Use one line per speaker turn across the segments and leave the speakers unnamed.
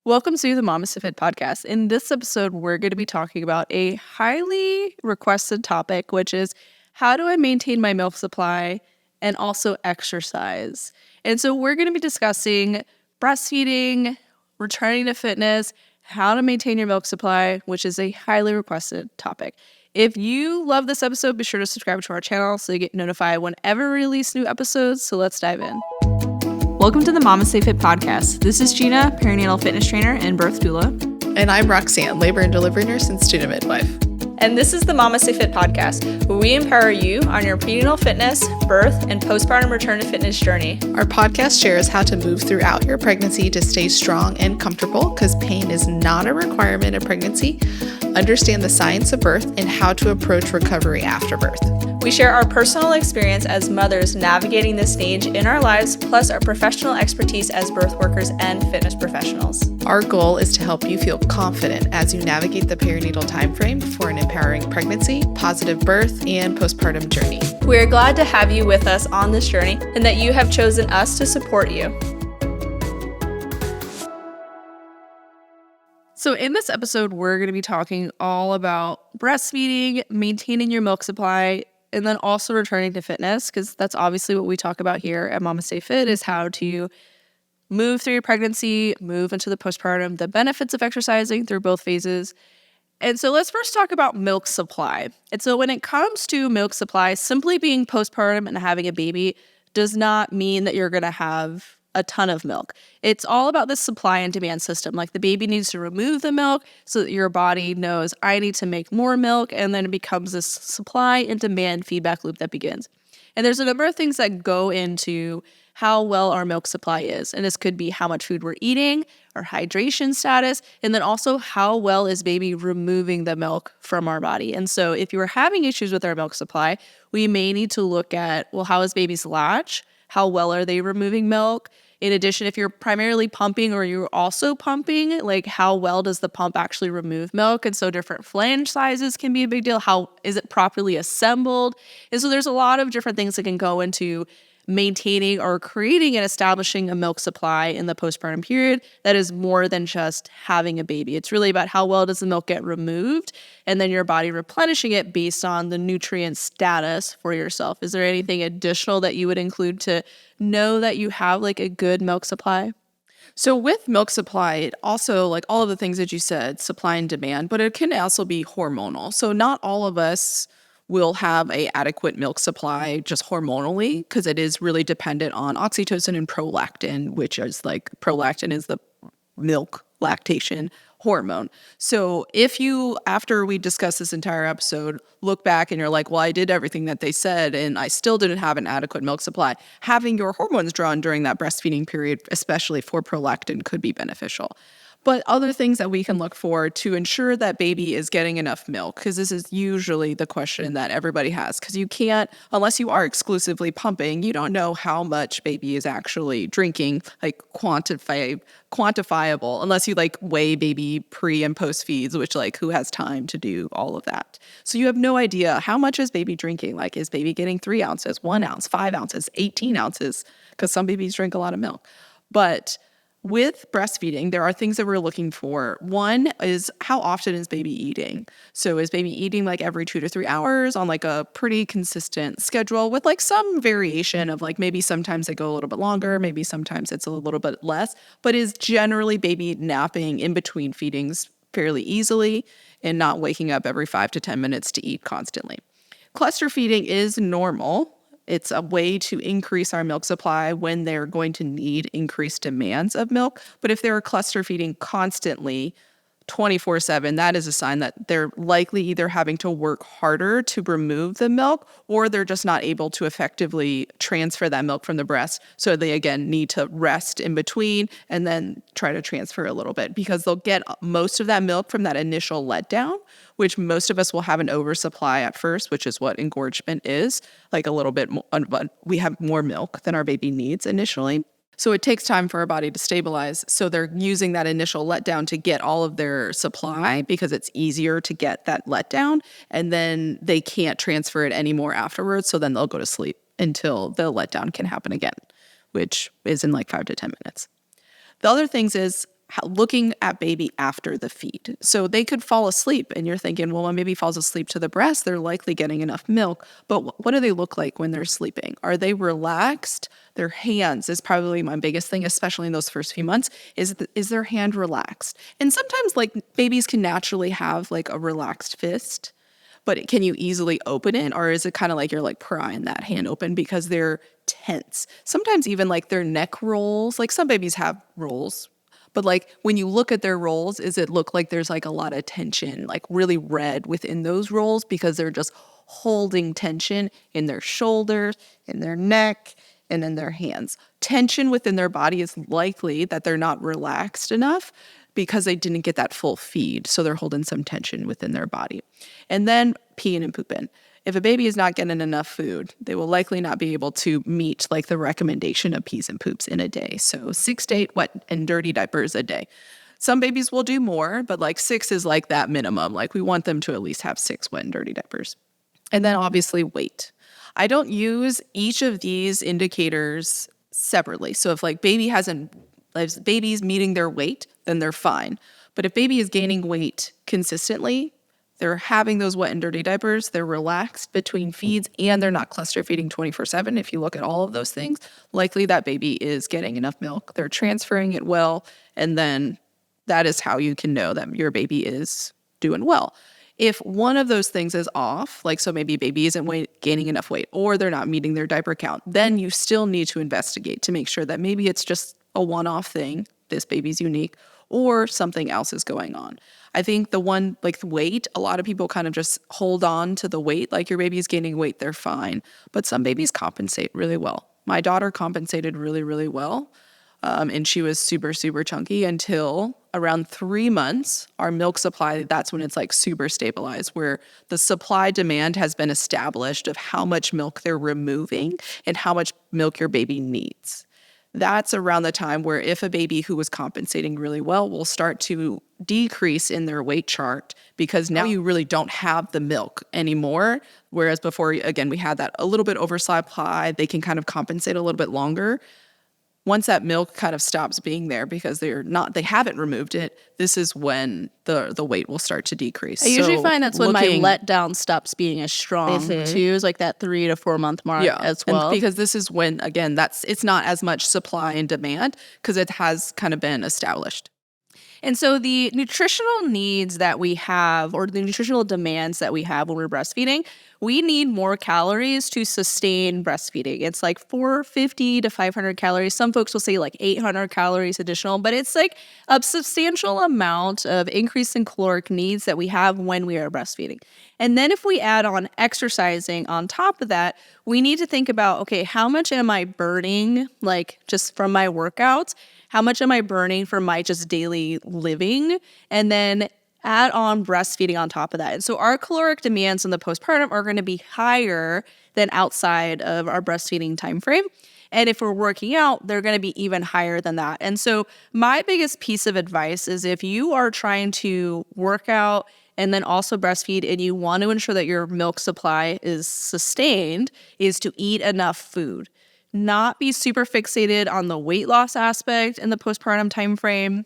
Welcome to the MamasteFit Podcast. In this episode, we're going to be talking about a highly requested topic, which is how do I maintain my milk supply and also exercise? And so we're going to be discussing breastfeeding, returning to fitness, how to maintain your milk supply, which is a highly requested topic. If you love this episode, be sure to subscribe to our channel so you get notified whenever we release new episodes. So let's dive in. Welcome to the MamasteFit Podcast. This is Gina, perinatal fitness trainer and birth doula.
And I'm Roxanne, labor and delivery nurse and student midwife.
And this is the MamasteFit Podcast, where we empower you on your prenatal fitness, birth, and postpartum return to fitness journey.
Our podcast shares how to move throughout your pregnancy to stay strong and comfortable, because pain is not a requirement of pregnancy. Understand the science of birth and how to approach recovery after birth.
We share our personal experience as mothers navigating this stage in our lives, plus our professional expertise as birth workers and fitness professionals.
Our goal is to help you feel confident as you navigate the perinatal timeframe for an empowering pregnancy, positive birth, and postpartum journey.
We are glad to have you with us on this journey and that you have chosen us to support you.
So in this episode, we're going to be talking all about breastfeeding, maintaining your milk supply, and then also returning to fitness, because that's obviously what we talk about here at MamasteFit, is how to move through your pregnancy, move into the postpartum, the benefits of exercising through both phases. And so let's first talk about milk supply. And so when it comes to milk supply, simply being postpartum and having a baby does not mean that you're going to have a ton of milk. It's all about the supply and demand system. Like the baby needs to remove the milk so that your body knows I need to make more milk, and then it becomes this supply and demand feedback loop that begins. And there's a number of things that go into how well our milk supply is. And this could be how much food we're eating, our hydration status, and then also how well is baby removing the milk from our body. And so if you are having issues with our milk supply, we may need to look at, well, how is baby's latch? How well are they removing milk? In addition, if you're primarily pumping or you're also pumping, like how well does the pump actually remove milk? And so different flange sizes can be a big deal. How is it properly assembled? And so there's a lot of different things that can go into maintaining or creating and establishing a milk supply in the postpartum period that is more than just having a baby. It's really about how well does the milk get removed and then your body replenishing it based on the nutrient status for yourself. Is there anything additional that you would include to know that you have like a good milk supply?
So with milk supply, it also, like all of the things that you said, supply and demand, but it can also be hormonal. So not all of us will have a adequate milk supply just hormonally, because it is really dependent on oxytocin and prolactin, which is like prolactin is the milk lactation hormone. So if you, after we discuss this entire episode, look back and you're like, well, I did everything that they said and I still didn't have an adequate milk supply, having your hormones drawn during that breastfeeding period, especially for prolactin, could be beneficial. But other things that we can look for to ensure that baby is getting enough milk, because this is usually the question that everybody has, because you can't, unless you are exclusively pumping, you don't know how much baby is actually drinking, like quantifiable, unless you like weigh baby pre and post feeds, which like who has time to do all of that? So you have no idea how much is baby drinking. Like, is baby getting 3 ounces, 1 ounce, 5 ounces, 18 ounces? Because some babies drink a lot of milk. But with breastfeeding, there are things that we're looking for. One is how often is baby eating? So is baby eating like every 2 to 3 hours on like a pretty consistent schedule with like some variation of like maybe sometimes they go a little bit longer, maybe sometimes it's a little bit less, but is generally baby napping in between feedings fairly easily and not waking up every 5 to 10 minutes to eat constantly. Cluster feeding is normal. It's a way to increase our milk supply when they're going to need increased demands of milk. But if they're cluster feeding constantly, 24/7, that is a sign that they're likely either having to work harder to remove the milk, or they're just not able to effectively transfer that milk from the breast. So they, again, need to rest in between and then try to transfer a little bit, because they'll get most of that milk from that initial letdown, which most of us will have an oversupply at first, which is what engorgement is, like a little bit more, but we have more milk than our baby needs initially. So it takes time for our body to stabilize. So they're using that initial letdown to get all of their supply, because it's easier to get that letdown, and then they can't transfer it anymore afterwards. So then they'll go to sleep until the letdown can happen again, which is in like 5 to 10 minutes. The other things is looking at baby after the feed. So they could fall asleep and you're thinking, well, when baby falls asleep to the breast, they're likely getting enough milk. But what do they look like when they're sleeping? Are they relaxed? Their hands is probably my biggest thing, especially in those first few months, is their hand relaxed? And sometimes like babies can naturally have like a relaxed fist, but can you easily open it? Or is it kind of like you're like prying that hand open because they're tense? Sometimes even like their neck rolls, like some babies have rolls, but like when you look at their rolls, is it look like there's like a lot of tension, like really red within those rolls because they're just holding tension in their shoulders, in their neck, and in their hands. Tension within their body is likely that they're not relaxed enough because they didn't get that full feed. So they're holding some tension within their body. And then peeing and pooping. If a baby is not getting enough food, they will likely not be able to meet like the recommendation of pees and poops in a day. So 6 to 8 wet and dirty diapers a day. Some babies will do more, but like 6 is like that minimum. Like we want them to at least have 6 wet and dirty diapers. And then obviously weight. I don't use each of these indicators separately. So if baby's meeting their weight, then they're fine. But if baby is gaining weight consistently, they're having those wet and dirty diapers, they're relaxed between feeds, and they're not cluster feeding 24/7. If you look at all of those things, likely that baby is getting enough milk. They're transferring it well, and then that is how you can know that your baby is doing well. If one of those things is off, like so maybe baby isn't gaining enough weight or they're not meeting their diaper count, then you still need to investigate to make sure that maybe it's just a one-off thing, this baby's unique, or something else is going on. I think the one, like the weight, a lot of people kind of just hold on to the weight, like your baby's gaining weight, they're fine. But some babies compensate really well. My daughter compensated really, really well. And she was super, super chunky until around 3 months. Our milk supply, that's when it's like super stabilized, where the supply demand has been established of how much milk they're removing and how much milk your baby needs. That's around the time where if a baby who was compensating really well will start to decrease in their weight chart because now you really don't have the milk anymore. Whereas before, again, we had that a little bit oversupply, they can kind of compensate a little bit longer. Once that milk kind of stops being there because they haven't removed it, this is when the weight will start to decrease.
I usually find that's when my letdown stops being as strong too, is like that 3 to 4 month mark as well.
And because this is when, again, it's not as much supply and demand because it has kind of been established.
And so the nutritional needs that we have, or the nutritional demands that we have when we're breastfeeding, we need more calories to sustain breastfeeding. It's like 450 to 500 calories. Some folks will say like 800 calories additional, but it's like a substantial amount of increase in caloric needs that we have when we are breastfeeding. And then if we add on exercising on top of that, we need to think about, okay, how much am I burning, like just from my workouts? How much am I burning for my just daily living? And then add on breastfeeding on top of that. And so our caloric demands in the postpartum are going to be higher than outside of our breastfeeding time frame. And if we're working out, they're going to be even higher than that. And so my biggest piece of advice is if you are trying to work out and then also breastfeed and you want to ensure that your milk supply is sustained, is to eat enough food. Not be super fixated on the weight loss aspect in the postpartum time frame.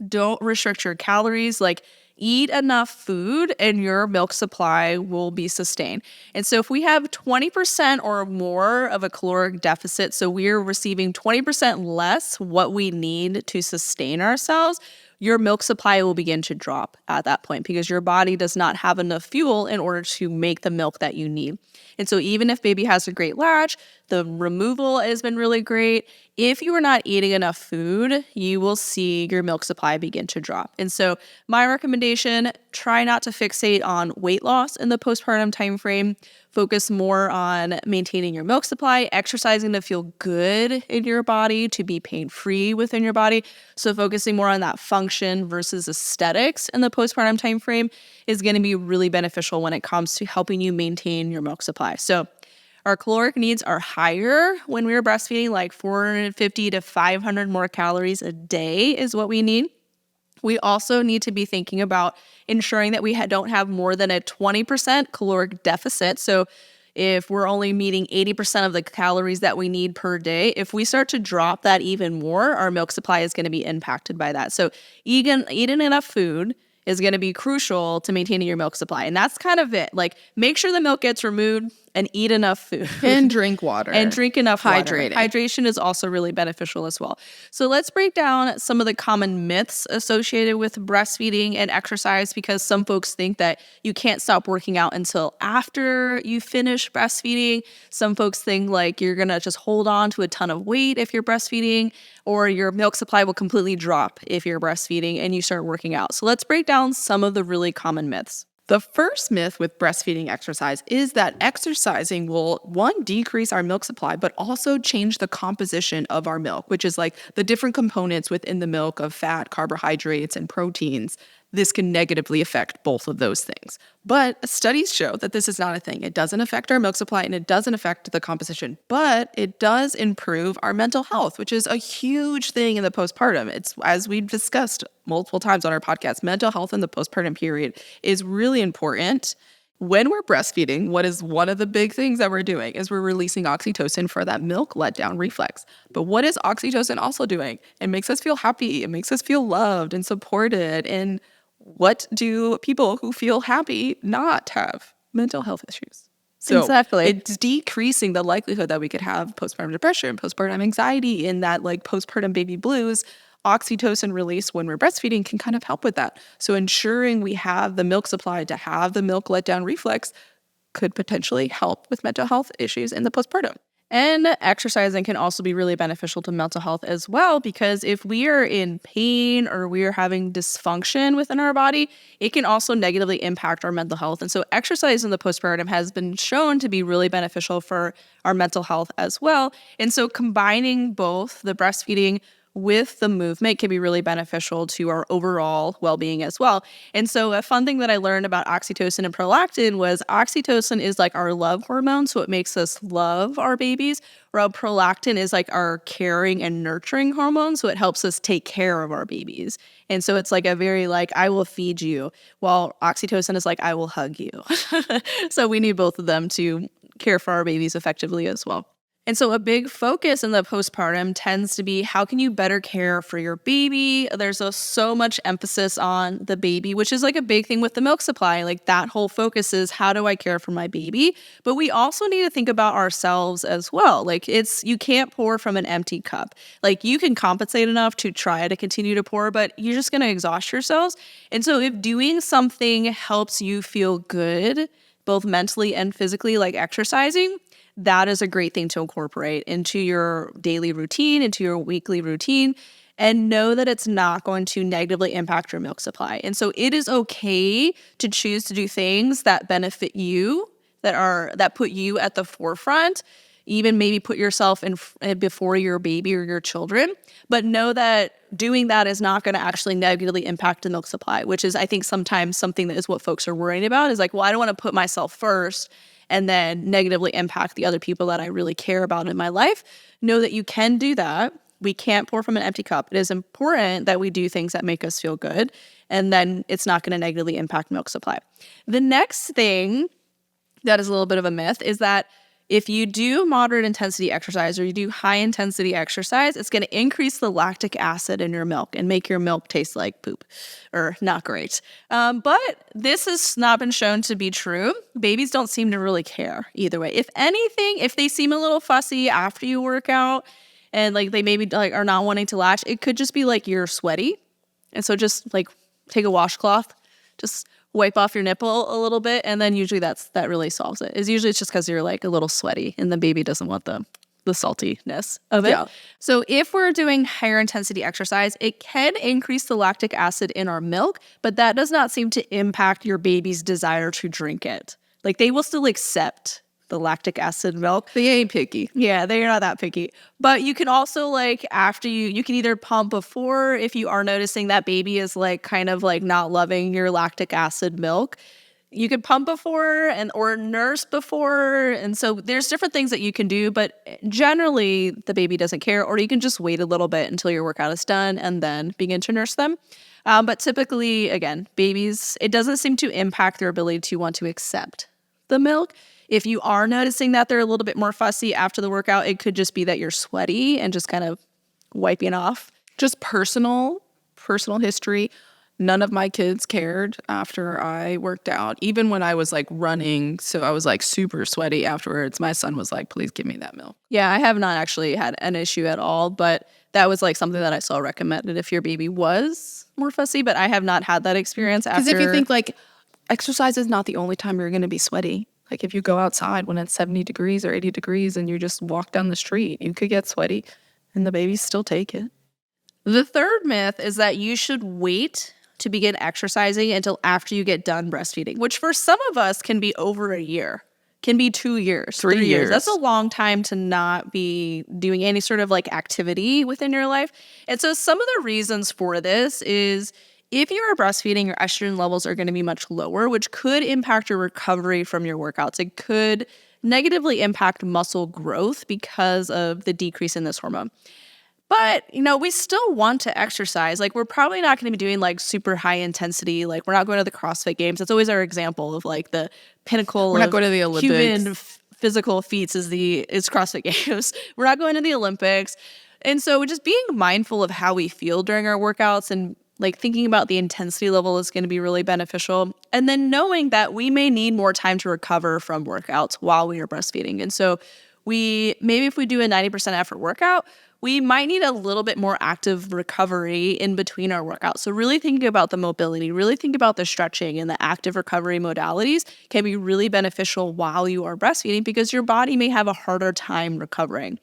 Don't restrict your calories. Like, eat enough food and your milk supply will be sustained. And so if we have 20% or more of a caloric deficit, so we're receiving 20% less what we need to sustain ourselves, your milk supply will begin to drop at that point because your body does not have enough fuel in order to make the milk that you need. And so even if baby has a great latch, the removal has been really great. If you are not eating enough food, you will see your milk supply begin to drop. And so my recommendation, try not to fixate on weight loss in the postpartum time frame. Focus more on maintaining your milk supply, exercising to feel good in your body, to be pain-free within your body. So focusing more on that function versus aesthetics in the postpartum time frame is going to be really beneficial when it comes to helping you maintain your milk supply. So our caloric needs are higher when we're breastfeeding, like 450 to 500 more calories a day is what we need. We also need to be thinking about ensuring that we don't have more than a 20% caloric deficit. So if we're only meeting 80% of the calories that we need per day, if we start to drop that even more, our milk supply is going to be impacted by that. So eating enough food is going to be crucial to maintaining your milk supply. And that's kind of it. Like, make sure the milk gets removed and eat enough food.
And drink water.
And drink enough water.
Hydrating.
Hydration is also really beneficial as well. So let's break down some of the common myths associated with breastfeeding and exercise, because some folks think that you can't stop working out until after you finish breastfeeding. Some folks think like you're going to just hold on to a ton of weight if you're breastfeeding, or your milk supply will completely drop if you're breastfeeding and you start working out. So let's break down some of the really common myths.
The first myth with breastfeeding exercise is that exercising will, one, decrease our milk supply, but also change the composition of our milk, which is like the different components within the milk of fat, carbohydrates, and proteins. This can negatively affect both of those things. But studies show that this is not a thing. It doesn't affect our milk supply and it doesn't affect the composition, but it does improve our mental health, which is a huge thing in the postpartum. It's, as we've discussed multiple times on our podcast, mental health in the postpartum period is really important. When we're breastfeeding, what is one of the big things that we're doing is we're releasing oxytocin for that milk letdown reflex. But what is oxytocin also doing? It makes us feel happy. It makes us feel loved and supported. And what do people who feel happy not have? Mental health issues. So
Exactly.
It's decreasing the likelihood that we could have postpartum depression, postpartum anxiety, and that like postpartum baby blues. Oxytocin release when we're breastfeeding can kind of help with that. So ensuring we have the milk supply to have the milk letdown reflex could potentially help with mental health issues in the postpartum.
And exercising can also be really beneficial to mental health as well, because if we are in pain or we are having dysfunction within our body, it can also negatively impact our mental health. And so exercise in the postpartum has been shown to be really beneficial for our mental health as well. And so combining both the breastfeeding with the movement can be really beneficial to our overall well-being as well. And so a fun thing that I learned about oxytocin and prolactin was oxytocin is like our love hormone, so it makes us love our babies, while prolactin is like our caring and nurturing hormone, so it helps us take care of our babies. And so it's like a very like, I will feed you, while oxytocin is like, I will hug you. So we need both of them to care for our babies effectively as well. And so a big focus in the postpartum tends to be, how can you better care for your baby? There's so much emphasis on the baby, which is like a big thing with the milk supply. Like that whole focus is, how do I care for my baby? But we also need to think about ourselves as well. Like you can't pour from an empty cup. Like you can compensate enough to try to continue to pour, but you're just going to exhaust yourselves. And so if doing something helps you feel good, both mentally and physically, like exercising, that is a great thing to incorporate into your daily routine, into your weekly routine, and know that it's not going to negatively impact your milk supply. And so it is okay to choose to do things that benefit you, that put you at the forefront, even maybe put yourself in before your baby or your children, but know that doing that is not going to actually negatively impact the milk supply, which is, I think, sometimes something that is what folks are worrying about, is like, well, I don't want to put myself first and then negatively impact the other people that I really care about in my life. Know that you can do that. We can't pour from an empty cup. It is important that we do things that make us feel good, and then it's not going to negatively impact milk supply. The next thing that is a little bit of a myth is that if you do moderate intensity exercise or you do high intensity exercise, it's going to increase the lactic acid in your milk and make your milk taste like poop or not great. But this has not been shown to be true. Babies don't seem to really care either way. If anything, if they seem a little fussy after you work out and like they maybe like are not wanting to latch, it could just be like you're sweaty. And so just like take a washcloth, just wipe off your nipple a little bit, and then usually that really solves it. Usually it's just because you're like a little sweaty and the baby doesn't want the saltiness of it. Yeah. So if we're doing higher intensity exercise, it can increase the lactic acid in our milk, but that does not seem to impact your baby's desire to drink it. Like they will still accept the lactic acid milk.
They ain't picky.
Yeah, they're not that picky. But you can also like, after you can either pump before, if you are noticing that baby is like kind of like not loving your lactic acid milk. You could pump before or nurse before. And so there's different things that you can do, but generally the baby doesn't care, or you can just wait a little bit until your workout is done and then begin to nurse them. But typically, again, babies, it doesn't seem to impact their ability to want to accept the milk. If you are noticing that they're a little bit more fussy after the workout, it could just be that you're sweaty and just kind of wiping off.
Just personal history. None of my kids cared after I worked out, even when I was like running. So I was like super sweaty afterwards. My son was like, please give me that milk.
Yeah, I have not actually had an issue at all, but that was like something that I saw recommended if your baby was more fussy, but I have not had that experience after.
Because if you think like exercise is not the only time you're going to be sweaty. Like if you go outside when it's 70 degrees or 80 degrees and you just walk down the street, you could get sweaty and the babies still take it.
The third myth is that you should wait to begin exercising until after you get done breastfeeding, which for some of us can be over a year, can be 2 years, 3 years. That's a long time to not be doing any sort of like activity within your life. And so some of the reasons for this is if you are breastfeeding, your estrogen levels are going to be much lower, which could impact your recovery from your workouts. It could negatively impact muscle growth because of the decrease in this hormone. But, we still want to exercise. Like, we're probably not going to be doing, like, super high intensity. Like, we're not going to the CrossFit Games. That's always our example of, like, the pinnacle
We're not
of
going to the Olympics.
human physical feats is CrossFit Games. We're not going to the Olympics. And so just being mindful of how we feel during our workouts and, like, thinking about the intensity level is going to be really beneficial. And then knowing that we may need more time to recover from workouts while we are breastfeeding. And so maybe if we do a 90% effort workout, we might need a little bit more active recovery in between our workouts. So really thinking about the mobility, really think about the stretching and the active recovery modalities can be really beneficial while you are breastfeeding because your body may have a harder time recovering.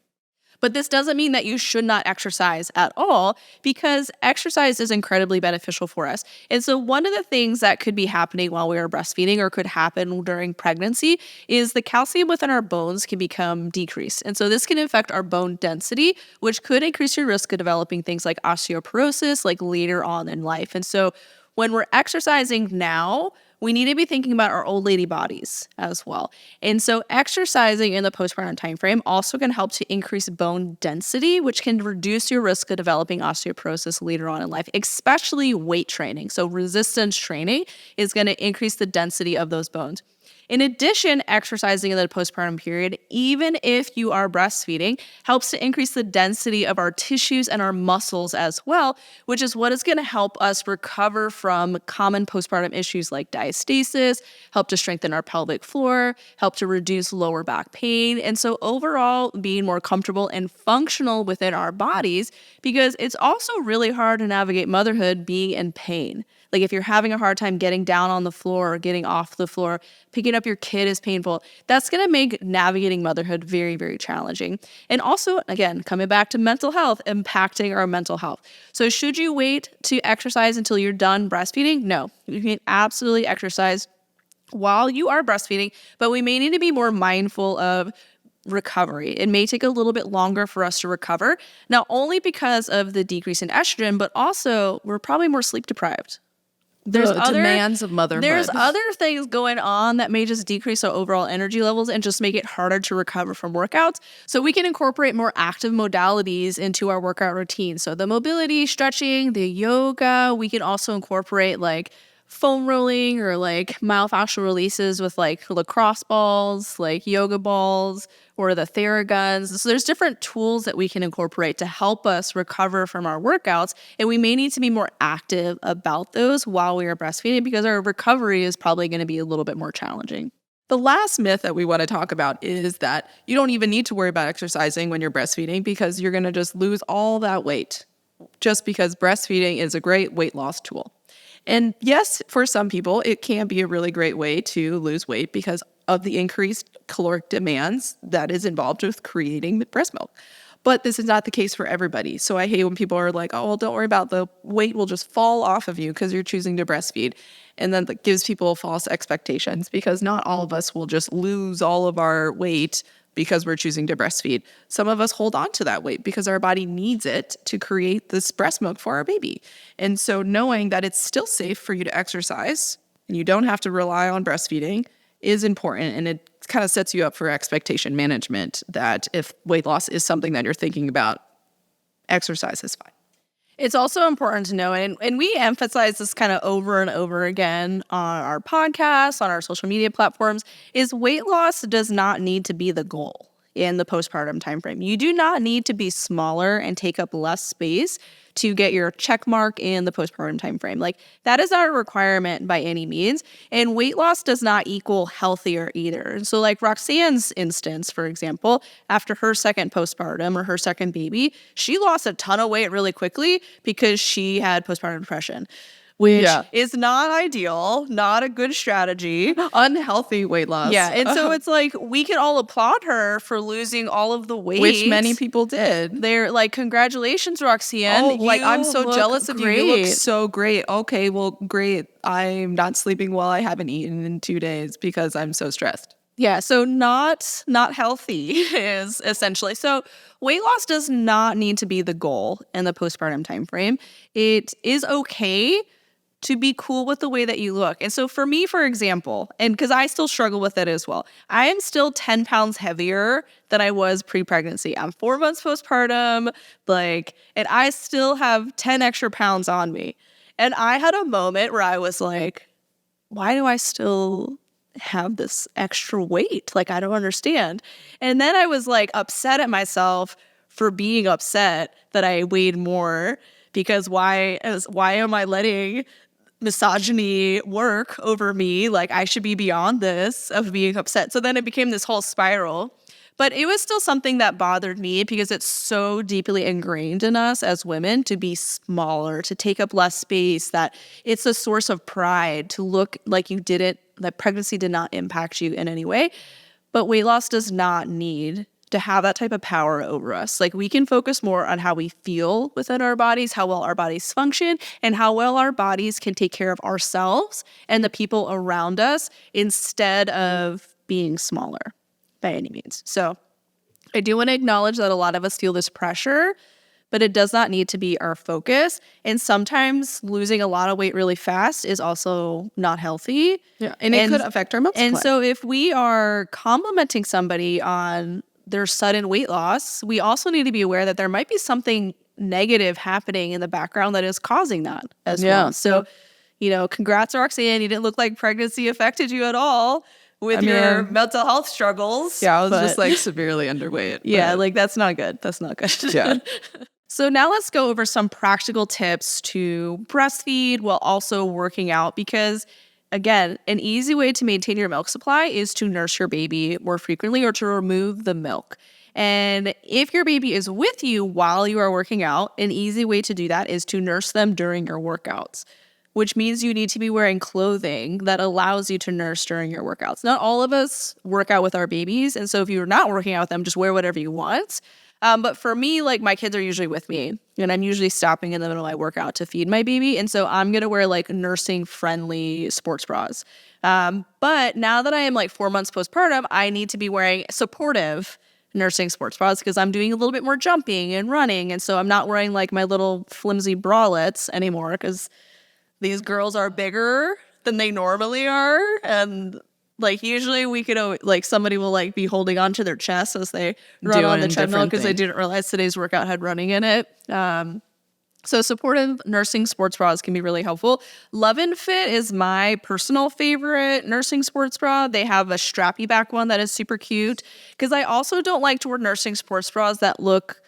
But this doesn't mean that you should not exercise at all because exercise is incredibly beneficial for us. And so one of the things that could be happening while we are breastfeeding or could happen during pregnancy is the calcium within our bones can become decreased. And so this can affect our bone density, which could increase your risk of developing things like osteoporosis, like later on in life. And so when we're exercising now, we need to be thinking about our old lady bodies as well. And so exercising in the postpartum timeframe also can help to increase bone density, which can reduce your risk of developing osteoporosis later on in life, especially weight training. So resistance training is going to increase the density of those bones. In addition, exercising in the postpartum period, even if you are breastfeeding, helps to increase the density of our tissues and our muscles as well, which is what is going to help us recover from common postpartum issues like diastasis, help to strengthen our pelvic floor, help to reduce lower back pain, and so overall being more comfortable and functional within our bodies, because it's also really hard to navigate motherhood being in pain. Like if you're having a hard time getting down on the floor or getting off the floor, picking up your kid is painful. That's going to make navigating motherhood very, very challenging. And also, again, coming back to mental health, impacting our mental health. So should you wait to exercise until you're done breastfeeding? No, you can absolutely exercise while you are breastfeeding, but we may need to be more mindful of recovery. It may take a little bit longer for us to recover, not only because of the decrease in estrogen, but also we're probably more sleep deprived.
There's demands of motherhood.
There's other things going on that may just decrease our overall energy levels and just make it harder to recover from workouts. So we can incorporate more active modalities into our workout routine. So the mobility, stretching, the yoga, we can also incorporate like foam rolling or like myofascial releases with like lacrosse balls, like yoga balls, or the Theraguns. So there's different tools that we can incorporate to help us recover from our workouts. And we may need to be more active about those while we are breastfeeding because our recovery is probably going to be a little bit more challenging.
The last myth that we want to talk about is that you don't even need to worry about exercising when you're breastfeeding because you're going to just lose all that weight just because breastfeeding is a great weight loss tool. And yes, for some people, it can be a really great way to lose weight because of the increased caloric demands that is involved with creating breast milk. But this is not the case for everybody. So I hate when people are like, oh, well, don't worry about the weight will just fall off of you because you're choosing to breastfeed. And then that gives people false expectations because not all of us will just lose all of our weight because we're choosing to breastfeed. Some of us hold on to that weight because our body needs it to create this breast milk for our baby. And so knowing that it's still safe for you to exercise and you don't have to rely on breastfeeding is important. And it kind of sets you up for expectation management that if weight loss is something that you're thinking about, exercise is fine.
It's also important to know, and we emphasize this kind of over and over again on our podcast, on our social media platforms, is weight loss does not need to be the goal in the postpartum timeframe. You do not need to be smaller and take up less space to get your check mark in the postpartum timeframe. Like, that is not a requirement by any means. And weight loss does not equal healthier either. So like Roxanne's instance, for example, after her second postpartum or her second baby, she lost a ton of weight really quickly because she had postpartum depression, which is not ideal, not a good strategy.
Unhealthy weight loss.
Yeah, and so it's like, we can all applaud her for losing all of the weight.
Which many people did.
They're like, congratulations, Roxanne.
Oh, like, I'm so
look
jealous of you.
great.
You look so great. Okay, well, great. I'm not sleeping well. I haven't eaten in 2 days because I'm so stressed.
Yeah, so not healthy is essentially. So weight loss does not need to be the goal in the postpartum timeframe. It is okay to be cool with the way that you look. And so for me, for example, and because I still struggle with it as well, I am still 10 pounds heavier than I was pre-pregnancy. I'm 4 months postpartum, and I still have 10 extra pounds on me. And I had a moment where I was like, why do I still have this extra weight? Like, I don't understand. And then I was like upset at myself for being upset that I weighed more, because why am I letting misogyny work over me? Like, I should be beyond this of being upset. So then it became this whole spiral. But it was still something that bothered me because it's so deeply ingrained in us as women to be smaller, to take up less space, that it's a source of pride to look like that pregnancy did not impact you in any way. But weight loss does not need to have that type of power over us. Like, we can focus more on how we feel within our bodies, how well our bodies function, and how well our bodies can take care of ourselves and the people around us instead of being smaller by any means. So I do want to acknowledge that a lot of us feel this pressure, but it does not need to be our focus. And sometimes losing a lot of weight really fast is also not healthy.
Yeah, and it could affect our milk supply.
And so if we are complimenting somebody on their sudden weight loss, we also need to be aware that there might be something negative happening in the background that is causing that as well. So, congrats, Roxanne. You didn't look like pregnancy affected you at all with your mental health struggles.
Yeah, I was just severely underweight.
Yeah, that's not good. That's not good.
Yeah.
So now let's go over some practical tips to breastfeed while also working out, because again, an easy way to maintain your milk supply is to nurse your baby more frequently or to remove the milk. And if your baby is with you while you are working out, an easy way to do that is to nurse them during your workouts, which means you need to be wearing clothing that allows you to nurse during your workouts. Not all of us work out with our babies, and so if you're not working out with them, just wear whatever you want. But for me, my kids are usually with me, and I'm usually stopping in the middle of my workout to feed my baby. And so I'm going to wear nursing friendly sports bras. But now that I am 4 months postpartum, I need to be wearing supportive nursing sports bras because I'm doing a little bit more jumping and running. And so I'm not wearing my little flimsy bralettes anymore because these girls are bigger than they normally are. And usually we could, somebody will be holding onto their chest as they run on the treadmill because they didn't realize today's workout had running in it. So supportive nursing sports bras can be really helpful. Love and Fit is my personal favorite nursing sports bra. They have a strappy back one that is super cute because I also don't like to wear nursing sports bras that look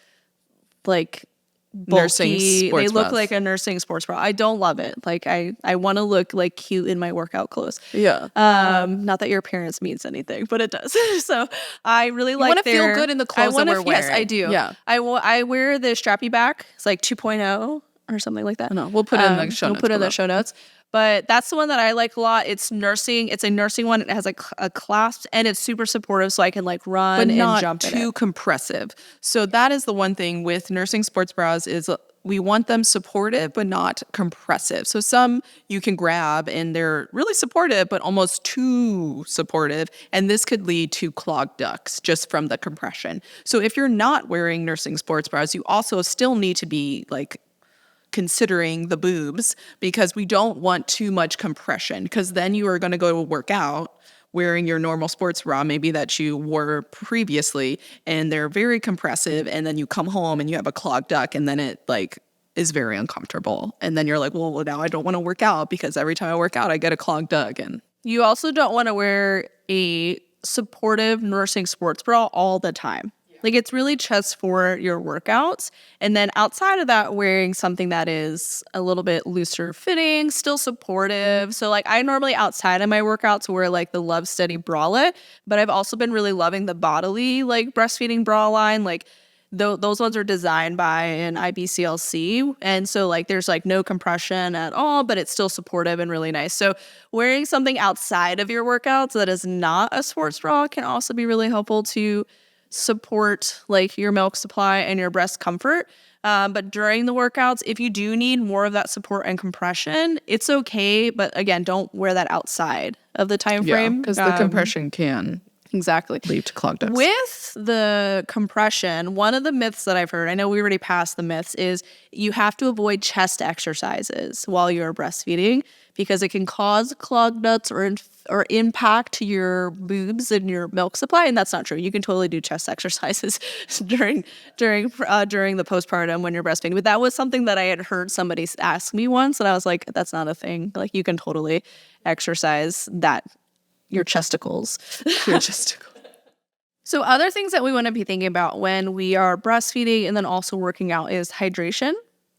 bulky. They look like a nursing sports bra. I don't love it. I want to look cute in my workout clothes.
Yeah.
Not that your appearance means anything, but it does. So I really
want to feel good in the clothes that we're wearing.
Yes, I do.
Yeah.
I wear the strappy back. It's 2.0 or something like that.
No, we'll put it in the show notes.
We'll put it in the show notes. But that's the one that I like a lot. It's nursing. It's a nursing one. It has a clasp and it's super supportive, so I can run and jump in it.
But not too compressive. So that is the one thing with nursing sports bras is we want them supportive but not compressive. So some you can grab and they're really supportive but almost too supportive, and this could lead to clogged ducts just from the compression. So if you're not wearing nursing sports bras, you also still need to be considering the boobs, because we don't want too much compression, because then you are going to go work out wearing your normal sports bra maybe that you wore previously, and they're very compressive, and then you come home and you have a clogged duct, and then it is very uncomfortable. And then you're like, well, now I don't want to work out because every time I work out, I get a clogged dug. And
You also don't want to wear a supportive nursing sports bra all the time. Like, it's really just for your workouts. And then outside of that, wearing something that is a little bit looser fitting, still supportive. So, like, I normally outside of my workouts wear, like, the Love Steady bralette. But I've also been really loving the Bodily, like, breastfeeding bra line. Like, those ones are designed by an IBCLC. And so, like, there's, like, no compression at all, but it's still supportive and really nice. So wearing something outside of your workouts that is not a sports bra can also be really helpful to support, like, your milk supply and your breast comfort. But during the workouts, if you do need more of that support and compression, it's okay. But again, don't wear that outside of the time frame.
because the compression can
Exactly.
lead to clogged ducts.
With the compression, one of the myths that I've heard, I know we already passed the myths, is you have to avoid chest exercises while you're breastfeeding because it can cause clogged ducts or impact your boobs and your milk supply. And that's not true. You can totally do chest exercises during the postpartum when you're breastfeeding. But that was something that I had heard somebody ask me once, and I was like, that's not a thing. Like, you can totally exercise that. Your chesticles. So other things that we want to be thinking about when we are breastfeeding and then also working out is hydration.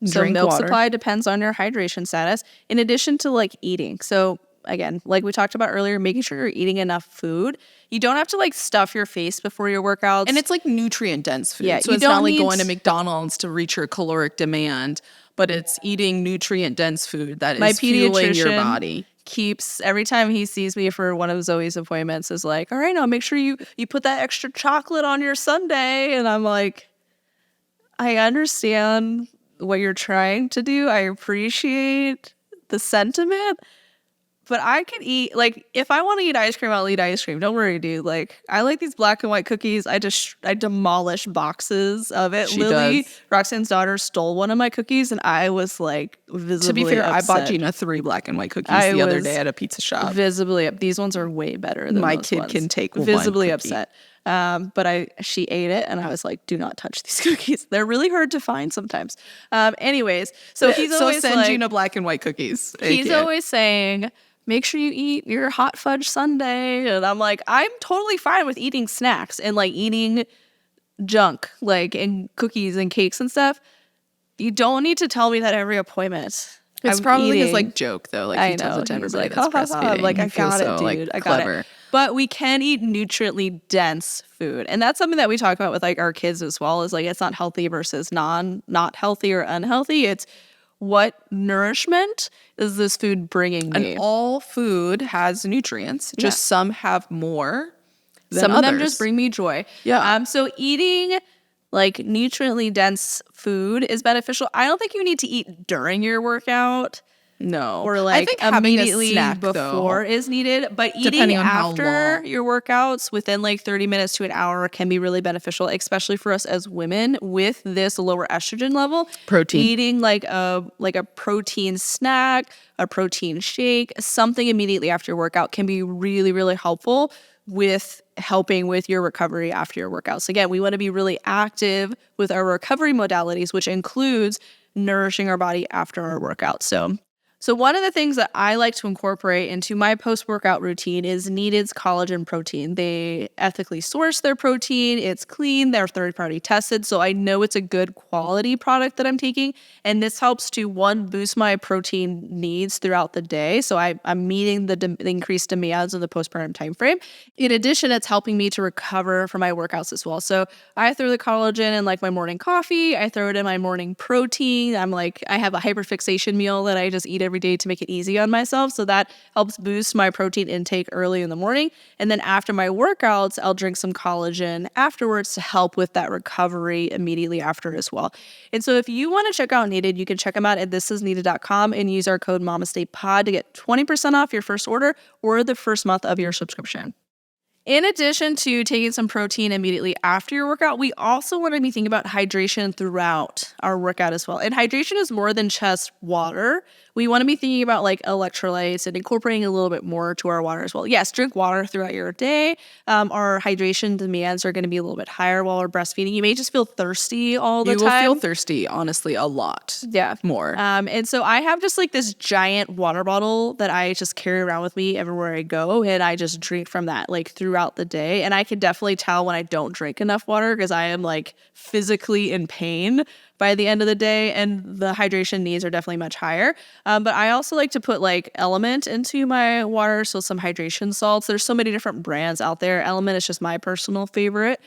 So
Drink
milk
water.
supply depends on your hydration status, in addition to, like, eating. So again, like we talked about earlier, making sure you're eating enough food. You don't have to, like, stuff your face before your workouts.
And it's like nutrient dense food.
Yeah,
so
you
it's not
don't
like
need-
going to McDonald's to reach your caloric demand, but it's eating nutrient dense food that
My
is fueling your
pediatrician
body.
keeps, every time he sees me for one of Zoe's appointments, is like, all right, now make sure you put that extra chocolate on your sundae. And I'm like, I understand what you're trying to do. I appreciate the sentiment, but I can eat, like, if I want to eat ice cream, I'll eat ice cream. Don't worry, dude. Like, I like these black and white cookies. I demolish boxes of it.
She
Lily,
does.
Roxanne's daughter, stole one of my cookies, and I was, like, visibly
To be fair,
upset.
I bought Gina 3 black and white cookies
I
the other
was
day at a pizza shop.
Visibly up. These ones are way better than
My
those
kid
ones.
can take one
visibly
cookie.
upset. But she ate it, and I was like, "Do not touch these cookies. They're really hard to find sometimes." Anyways, so he's
so
always
send
like,
Gina black and white cookies.
he's always saying, "Make sure you eat your hot fudge sundae," and I'm like, I'm totally fine with eating snacks and, like, eating junk, like, and cookies and cakes and stuff. You don't need to tell me that every appointment.
It's
I'm
probably his,
eating.
like, joke though. Like,
I
he tells
know.
it to
He's
everybody
like,
that's
"Ha, ha, ha."
breastfeeding.
I'm like, I
He feels
got it,
so,
dude.
like,
I got
clever.
it. But we can eat nutriently dense food. And that's something that we talk about with, like, our kids as well, is, like, it's not healthy versus not healthy or unhealthy. It's what nourishment is this food bringing me?
And all food has nutrients. Just some have more than
Some of them
others.
just bring me joy.
Yeah.
So eating, like, nutriently dense food is beneficial. I don't think you need to eat during your workout.
No.
Or,
I
like,
think having a
immediately
snack,
before is needed. But eating
Depending on how
after
long.
your workouts within, like, 30 minutes to an hour can be really beneficial, especially for us as women with this lower estrogen level.
Protein.
Eating like a protein snack, a protein shake, something immediately after your workout can be really, really helpful with helping with your recovery after your workouts. Again, we want to be really active with our recovery modalities, which includes nourishing our body after our workouts. So one of the things that I like to incorporate into my post-workout routine is Needed's collagen protein. They ethically source their protein. It's clean. They're third-party tested. So I know it's a good quality product that I'm taking. And this helps to, one, boost my protein needs throughout the day. So I'm meeting the increased demands of the postpartum time frame. In addition, it's helping me to recover from my workouts as well. So I throw the collagen in, like, my morning coffee. I throw it in my morning protein. I have a hyperfixation meal that I just eat every day to make it easy on myself. So that helps boost my protein intake early in the morning. And then after my workouts, I'll drink some collagen afterwards to help with that recovery immediately after as well. And so if you want to check out Needed, you can check them out at thisisneeded.com and use our code MamastePod to get 20% off your first order or the first month of your subscription. In addition to taking some protein immediately after your workout, we also want to be thinking about hydration throughout our workout as well. And hydration is more than just water. we want to be thinking about like electrolytes and incorporating a little bit more to our water as well. Yes, drink water throughout your day. Our hydration demands are going to be a little bit higher while we're breastfeeding. You may just feel thirsty all the time.
You will feel thirsty, honestly, a lot.
Yeah.
More.
And so I have just like this giant water bottle that I just carry around with me everywhere I go. And I just drink from that like throughout the day. And I can definitely tell when I don't drink enough water because I am like physically in pain by the end of the day, and the hydration needs are definitely much higher. But I also like to put like Element into my water, so some hydration salts. There's so many different brands out there. Element is just my personal favorite.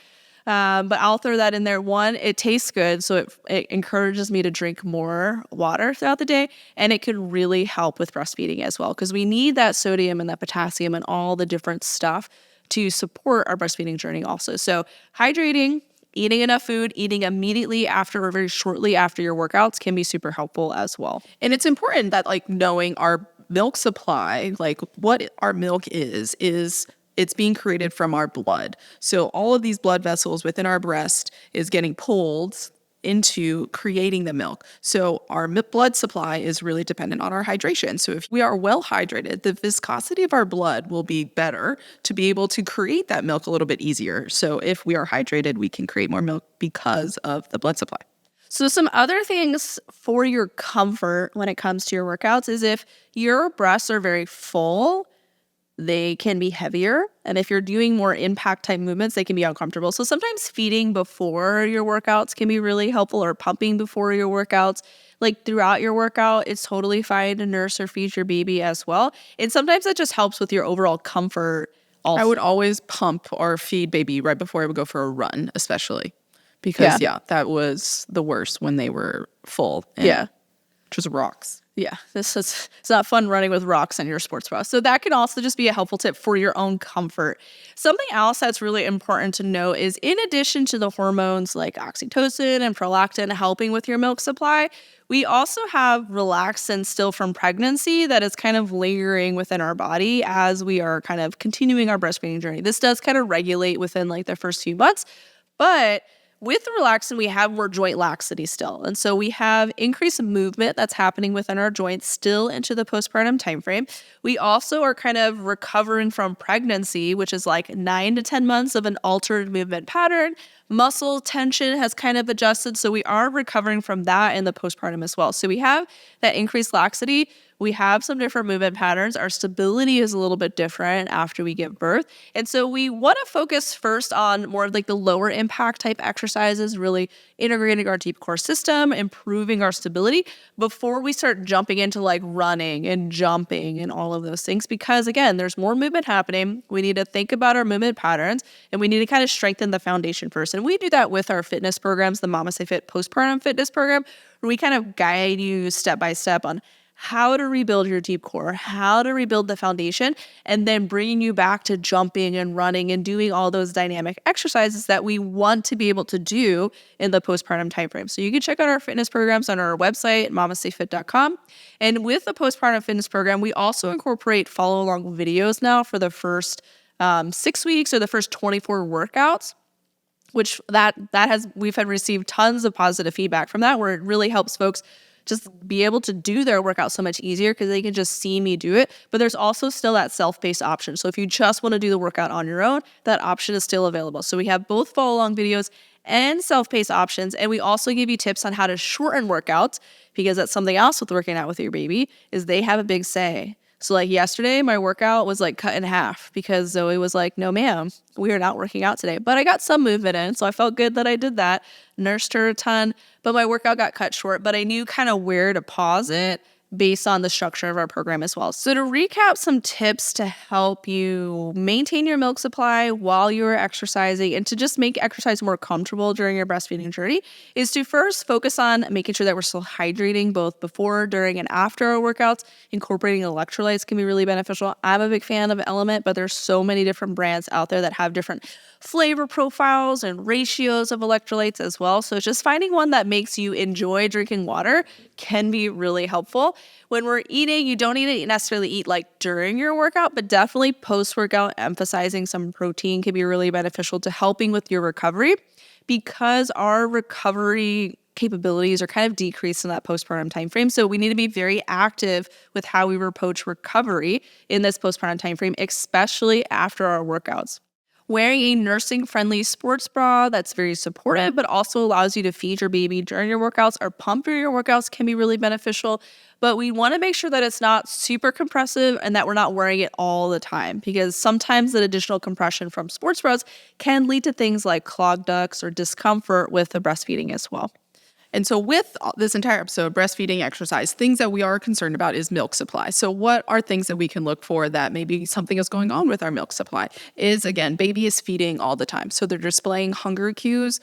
But I'll throw that in there. One, it tastes good, so it encourages me to drink more water throughout the day, and it can really help with breastfeeding as well, because we need that sodium and that potassium and all the different stuff to support our breastfeeding journey also. So hydrating, eating enough food, eating immediately after or very shortly after your workouts can be super helpful as well.
And it's important that like knowing our milk supply, like what our milk is it's being created from our blood. So all of these blood vessels within our breast is getting pulled into creating the milk. So our blood supply is really dependent on our hydration. So if we are well hydrated, the viscosity of our blood will be better to be able to create that milk a little bit easier. So if we are hydrated, we can create more milk because of the blood supply.
So some other things for your comfort when it comes to your workouts is if your breasts are very full, they can be heavier. And if you're doing more impact type movements, they can be uncomfortable. So sometimes feeding before your workouts can be really helpful, or pumping before your workouts. Like throughout your workout, it's totally fine to nurse or feed your baby as well. And sometimes that just helps with your overall comfort also.
I would always pump or feed baby right before I would go for a run, especially. Because, that was the worst when they were full. And just rocks.
Yeah, it's not fun running with rocks in your sports bra. So that can also just be a helpful tip for your own comfort. Something else that's really important to know is, in addition to the hormones like oxytocin and prolactin helping with your milk supply, we also have relaxin still from pregnancy that is kind of layering within our body as we are kind of continuing our breastfeeding journey. This does kind of regulate within like the first few months, but with the relaxin, we have more joint laxity still. And so we have increased movement that's happening within our joints still into the postpartum timeframe. We also are kind of recovering from pregnancy, which is like 9 to 10 months of an altered movement pattern. Muscle tension has kind of adjusted. So we are recovering from that in the postpartum as well. So we have that increased laxity. We have some different movement patterns. Our stability is a little bit different after we give birth. And so we want to focus first on more of like the lower impact type exercises, really integrating our deep core system, improving our stability before we start jumping into like running and jumping and all of those things. Because again, there's more movement happening. We need to think about our movement patterns, and we need to kind of strengthen the foundation first. And we do that with our fitness programs, the MamasteFit Postpartum Fitness Program, where we kind of guide you step by step on how to rebuild your deep core, how to rebuild the foundation, and then bringing you back to jumping and running and doing all those dynamic exercises that we want to be able to do in the postpartum timeframe. So you can check out our fitness programs on our website, MamasteFit.com. And with the postpartum fitness program, we also incorporate follow-along videos now for the first 6 weeks or the first 24 workouts, which we've had received tons of positive feedback from that, where it really helps folks just be able to do their workout so much easier because they can just see me do it. But there's also still that self-paced option. So if you just want to do the workout on your own, that option is still available. So we have both follow-along videos and self-paced options. And we also give you tips on how to shorten workouts, because that's something else with working out with your baby, is they have a big say. So like yesterday, my workout was like cut in half because Zoe was like, no, ma'am, we are not working out today. But I got some movement in, so I felt good that I did that. Nursed her a ton, but my workout got cut short. But I knew kind of where to pause it based on the structure of our program as well. So to recap some tips to help you maintain your milk supply while you're exercising and to just make exercise more comfortable during your breastfeeding journey is to first focus on making sure that we're still hydrating both before, during, and after our workouts. Incorporating electrolytes can be really beneficial. I'm a big fan of Element, but there's so many different brands out there that have different flavor profiles and ratios of electrolytes as well. So just finding one that makes you enjoy drinking water can be really helpful. When we're eating, you don't need to necessarily eat like during your workout, but definitely post-workout, emphasizing some protein can be really beneficial to helping with your recovery, because our recovery capabilities are kind of decreased in that postpartum time frame. So we need to be very active with how we approach recovery in this postpartum time frame, especially after our workouts. Wearing a nursing-friendly sports bra that's very supportive, but also allows you to feed your baby during your workouts or pump during your workouts can be really beneficial. But we want to make sure that it's not super compressive and that we're not wearing it all the time, because sometimes the additional compression from sports bras can lead to things like clogged ducts or discomfort with the breastfeeding as well.
And so with this entire episode, breastfeeding, exercise, things that we are concerned about is milk supply. So what are things that we can look for that maybe something is going on with our milk supply? Is, again, baby is feeding all the time. So they're displaying hunger cues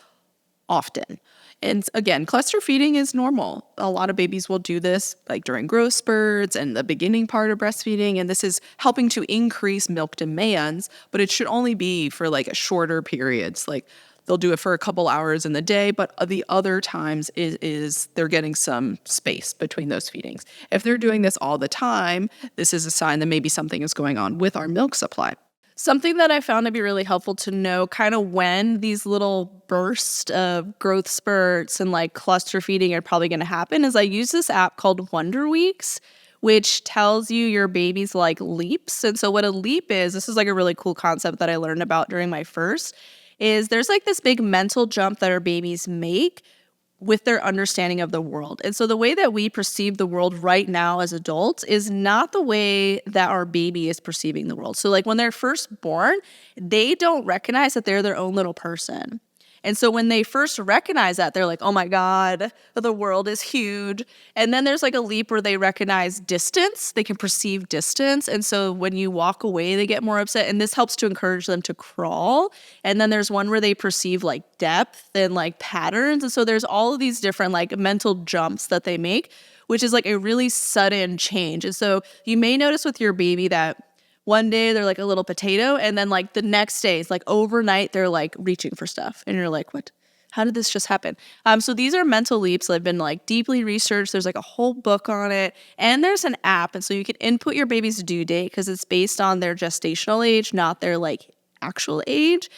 often. And again, cluster feeding is normal. A lot of babies will do this like during growth spurts and the beginning part of breastfeeding. And this is helping to increase milk demands, but it should only be for like shorter periods. Like they'll do it for a couple hours in the day, but the other times is they're getting some space between those feedings. If they're doing this all the time, this is a sign that maybe something is going on with our milk supply.
Something that I found to be really helpful to know kind of when these little bursts of growth spurts and like cluster feeding are probably going to happen is I use this app called Wonder Weeks, which tells you your baby's like leaps. And so what a leap is, this is like a really cool concept that I learned about during my first, is there's like this big mental jump that our babies make with their understanding of the world. And so the way that we perceive the world right now as adults is not the way that our baby is perceiving the world. So like when they're first born, they don't recognize that they're their own little person. And so when they first recognize that, they're like, oh my God, the world is huge. And then there's like a leap where they recognize distance. They can perceive distance. And so when you walk away, they get more upset. And this helps to encourage them to crawl. And then there's one where they perceive like depth and like patterns. And so there's all of these different like mental jumps that they make, which is like a really sudden change. And so you may notice with your baby that one day they're like a little potato, and then like the next day, it's like overnight, they're like reaching for stuff. And you're like, what? How did this just happen? So these are mental leaps that have been like deeply researched. There's like a whole book on it, and there's an app. And so you can input your baby's due date because it's based on their gestational age, not their like actual age.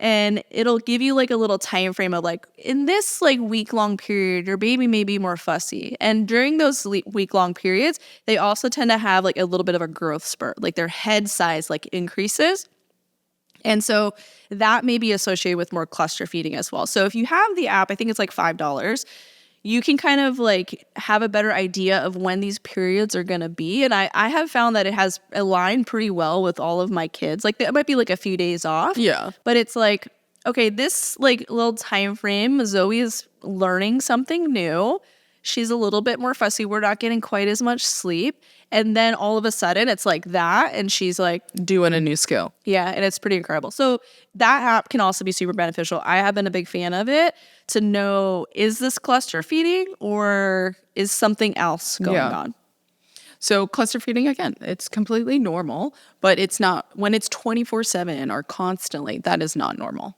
And it'll give you like a little time frame of like, in this like week-long period, your baby may be more fussy. And during those week-long periods, they also tend to have like a little bit of a growth spurt, like their head size like increases. And so that may be associated with more cluster feeding as well. So if you have the app, I think it's like $5, you can kind of like have a better idea of when these periods are going to be. And I have found that it has aligned pretty well with all of my kids. Like it might be like a few days off.
Yeah.
But it's like, okay, this like little time frame, Zoe is learning something new. She's a little bit more fussy. We're not getting quite as much sleep. And then all of a sudden it's like that. And she's like
doing a new skill.
Yeah. And it's pretty incredible. So that app can also be super beneficial. I have been a big fan of it to know, is this cluster feeding or is something else going on?
So cluster feeding, again, it's completely normal, but it's not when it's 24/7 or constantly, that is not normal.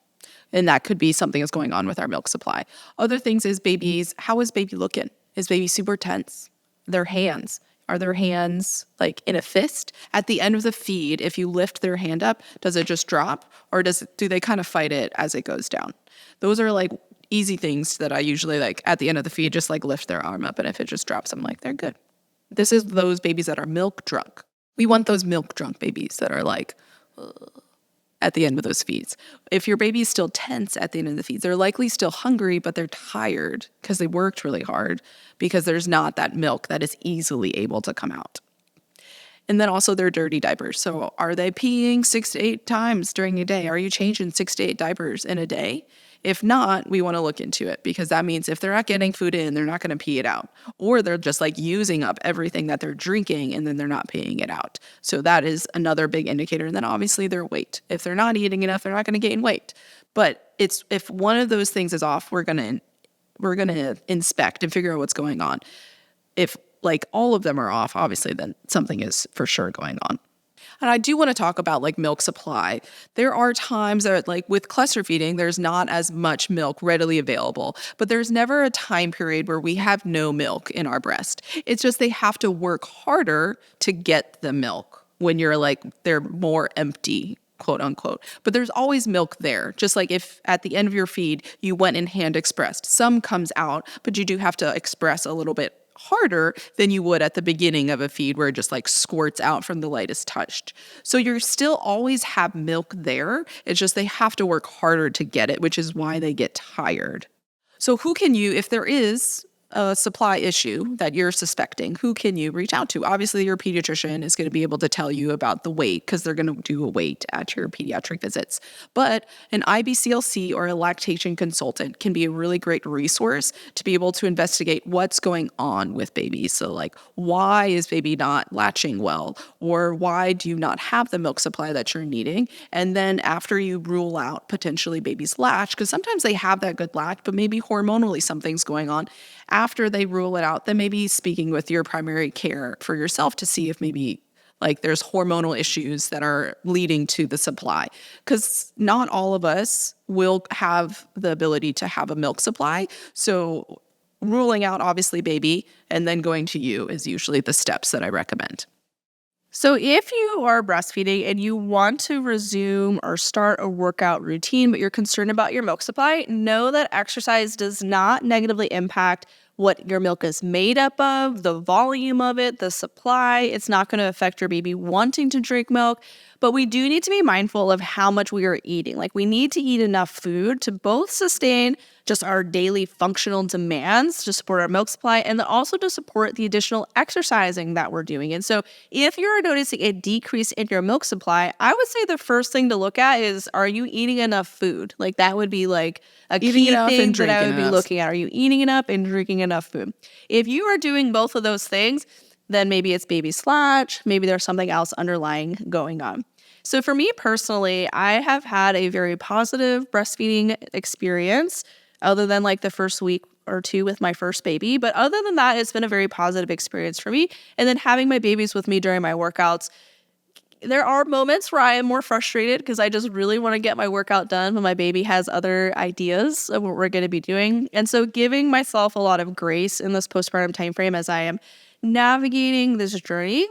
And that could be something that's going on with our milk supply. Other things is babies, how is baby looking? Is baby super tense? Their hands. Are their hands like in a fist? At the end of the feed, if you lift their hand up, does it just drop? Or do they kind of fight it as it goes down? Those are like easy things that I usually like at the end of the feed, just like lift their arm up. And if it just drops, I'm like, they're good. This is those babies that are milk drunk. We want those milk drunk babies that are like, at the end of those feeds. If your baby is still tense at the end of the feeds, they're likely still hungry, but they're tired because they worked really hard because there's not that milk that is easily able to come out. And then also their dirty diapers. So are they peeing 6 to 8 times during a day? Are you changing 6 to 8 diapers in a day? If not, we want to look into it because that means if they're not getting food in, they're not going to pee it out. Or they're just like using up everything that they're drinking and then they're not peeing it out. So that is another big indicator. And then obviously their weight. If they're not eating enough, they're not going to gain weight. But if one of those things is off, we're going to inspect and figure out what's going on. If like all of them are off, obviously then something is for sure going on. And I do want to talk about like milk supply. There are times that like with cluster feeding, there's not as much milk readily available, but there's never a time period where we have no milk in our breast. It's just they have to work harder to get the milk when you're like, they're more empty quote unquote. But there's always milk there. Just like if at the end of your feed, you went and hand expressed, some comes out, but you do have to express a little bit harder than you would at the beginning of a feed where it just like squirts out from the lightest touched. So you still always have milk there. It's just they have to work harder to get it, which is why they get tired. So who can you, if there is a supply issue that you're suspecting, who can you reach out to? Obviously, your pediatrician is going to be able to tell you about the weight because they're going to do a weight at your pediatric visits. But an IBCLC or a lactation consultant can be a really great resource to be able to investigate what's going on with babies. So like, why is baby not latching well? Or why do you not have the milk supply that you're needing? And then after you rule out potentially baby's latch, because sometimes they have that good latch, but maybe hormonally something's going on. After they rule it out, then maybe speaking with your primary care for yourself to see if maybe like there's hormonal issues that are leading to the supply. Because not all of us will have the ability to have a milk supply. So ruling out obviously baby and then going to you is usually the steps that I recommend.
So if you are breastfeeding and you want to resume or start a workout routine, but you're concerned about your milk supply, know that exercise does not negatively impact what your milk is made up of, the volume of it, the supply. It's not going to affect your baby wanting to drink milk, but we do need to be mindful of how much we are eating. Like we need to eat enough food to both sustain just our daily functional demands to support our milk supply and then also to support the additional exercising that we're doing. And so if you're noticing a decrease in your milk supply, I would say the first thing to look at is, are you eating enough food? Like that would be like a key thing that I would be looking at. Are you eating enough and drinking enough food? If you are doing both of those things, then maybe it's baby's latch, maybe there's something else underlying going on. So for me personally, I have had a very positive breastfeeding experience other than like the first week or two with my first baby. But other than that, it's been a very positive experience for me. And then having my babies with me during my workouts, there are moments where I am more frustrated because I just really want to get my workout done, but my baby has other ideas of what we're going to be doing. And so giving myself a lot of grace in this postpartum timeframe as I am navigating this journey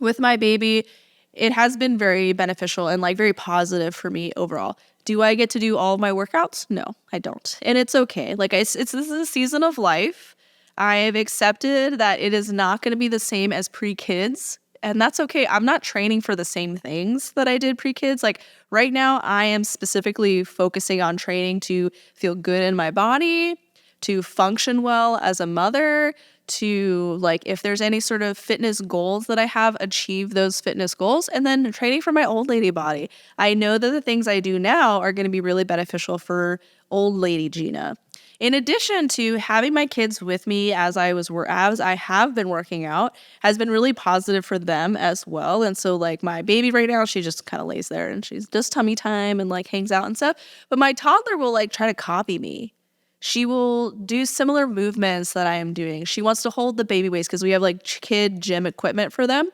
with my baby, it has been very beneficial and like very positive for me overall. Do I get to do all of my workouts? No, I don't. And it's okay. Like this is a season of life. I have accepted that it is not going to be the same as pre-kids. And that's okay. I'm not training for the same things that I did pre-kids. Like right now, I am specifically focusing on training to feel good in my body, to function well as a mother, to like if there's any sort of fitness goals that I have, achieve those fitness goals, and then training for my old lady body. I know that the things I do now are going to be really beneficial for old lady Gina. In addition to having my kids with me as I have been working out has been really positive for them as well. And so like my baby right now, she just kind of lays there and she's just tummy time and like hangs out and stuff. But my toddler will like try to copy me. She will do similar movements that I am doing. She wants to hold the baby weights because we have like kid gym equipment for them.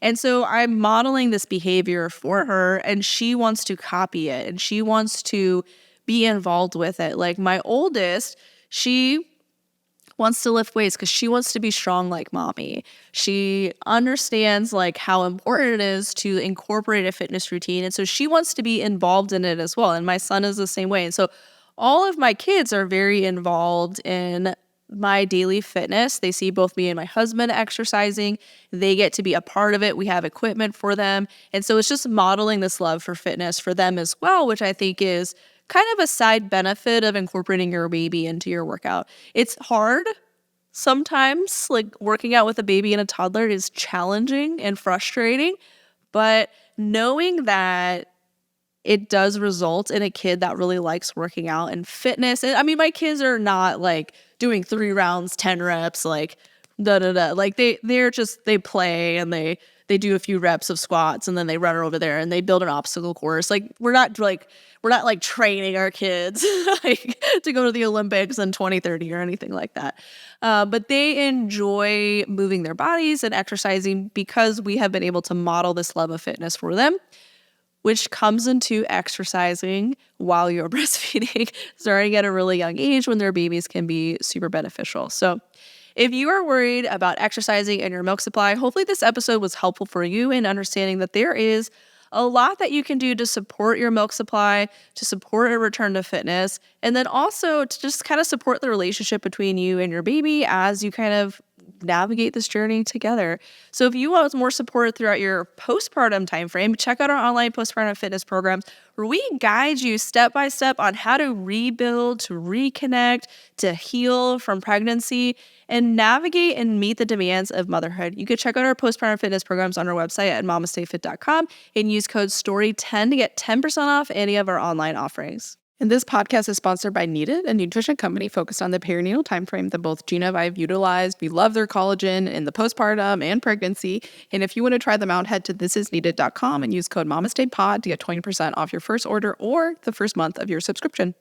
And so I'm modeling this behavior for her and she wants to copy it and she wants to be involved with it. Like my oldest, she wants to lift weights because she wants to be strong like mommy. She understands like how important it is to incorporate a fitness routine. And so she wants to be involved in it as well. And my son is the same way. And so all of my kids are very involved in my daily fitness. They see both me and my husband exercising. They get to be a part of it. We have equipment for them. And so it's just modeling this love for fitness for them as well, which I think is kind of a side benefit of incorporating your baby into your workout. It's hard sometimes, like working out with a baby and a toddler is challenging and frustrating, but knowing that it does result in a kid that really likes working out and fitness. And I mean, my kids are not like doing 3 rounds, 10 reps, like Like they play and they do a few reps of squats and then they run over there and they build an obstacle course. Like we're not training our kids like to go to the Olympics in 2030 or anything like that. But they enjoy moving their bodies and exercising because we have been able to model this love of fitness for them, which comes into exercising while you're breastfeeding, starting at a really young age when their babies can be super beneficial. So if you are worried about exercising and your milk supply, hopefully this episode was helpful for you in understanding that there is a lot that you can do to support your milk supply, to support a return to fitness, and then also to just kind of support the relationship between you and your baby as you kind of navigate this journey together. So if you want more support throughout your postpartum timeframe, check out our online postpartum fitness programs where we guide you step by step on how to rebuild, to reconnect, to heal from pregnancy, and navigate and meet the demands of motherhood. You can check out our postpartum fitness programs on our website at MamasteFit.com and use code STORY10 to get 10% off any of our online offerings.
And this podcast is sponsored by Needed, a nutrition company focused on the perinatal timeframe that both Gina and I have utilized. We love their collagen in the postpartum and pregnancy. And if you want to try them out, head to thisisneeded.com and use code MamastePod to get 20% off your first order or the first month of your subscription.